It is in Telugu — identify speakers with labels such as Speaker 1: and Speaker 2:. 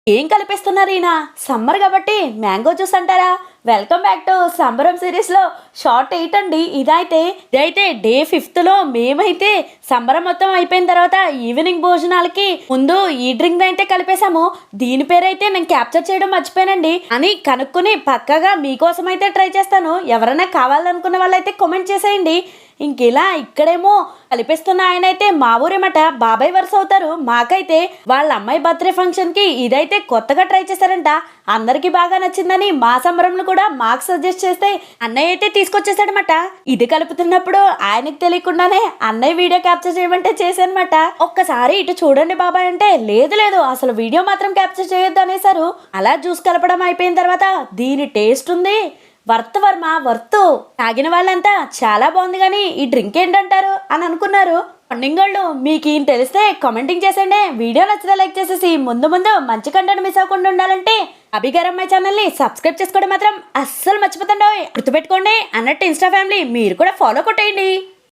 Speaker 1: ఏం కలిపిస్తున్నారు ఈయన? సమ్మర్ కాబట్టి మ్యాంగో జ్యూస్ అంటారా? వెల్కమ్ బ్యాక్ టు సంబరం సిరీస్లో షార్ట్ 8 అండి. ఇదైతే డే 5లో మేమైతే సంబరం మొత్తం అయిపోయిన తర్వాత ఈవినింగ్ భోజనాలకి ముందు ఈ డ్రింక్ అయితే కలిపేశాము. దీని పేరైతే నేను క్యాప్చర్ చేయడం మర్చిపోయానండి అని కనుక్కుని పక్కగా మీకోసం అయితే ట్రై చేస్తాను. ఎవరైనా కావాలనుకున్న వాళ్ళైతే కామెంట్ చేసేయండి. ఇంకిలా ఇక్కడేమో కలిపిస్తున్న ఆయన అయితే మా ఊరేమట బాబాయ్ వరుస అవుతారు. మాకైతే వాళ్ళ అమ్మాయి బర్త్డే ఫంక్షన్కి ఇదైతే కొత్తగా ట్రై చేశారంట. అందరికీ బాగా నచ్చిందని మా సంబరంలో కూడా మాకు సజెస్ట్ చేస్తే అన్నయ్య అయితే తీసుకొచ్చేసాడనమాట. ఇది కలుపుతున్నప్పుడు ఆయనకు తెలియకుండానే అన్నయ్య వీడియో క్యాప్చర్ చేయమంటే చేశానమాట. ఒక్కసారి ఇటు చూడండి బాబాయ్ అంటే లేదు అసలు వీడియో మాత్రం క్యాప్చర్ చేయొద్దు అనేసారు. అలా జ్యూస్ కలపడం అయిపోయిన తర్వాత దీని టేస్ట్ ఉంది వర్త్ వర్మ వర్త్. తాగిన వాళ్ళంతా చాలా బాగుంది కానీ ఈ డ్రింక్ ఏంటంటారు అని అనుకున్నారు. పండింగోళ్ళు మీకు ఈయన తెలిస్తే కామెంటింగ్ చేసండి. వీడియో నచ్చితే లైక్ చేసేసి ముందు మంచి కంటెంట్ మిస్ అవ్వకుండా ఉండాలంటే అభిగారు అమ్మాయి ఛానల్ని సబ్స్క్రైబ్ చేసుకోవడం మాత్రం అస్సలు మర్చిపోతండి. గుర్తుపెట్టుకోండి అన్నట్టు ఇన్స్టా ఫ్యామిలీ మీరు కూడా ఫాలో కొట్టేయండి.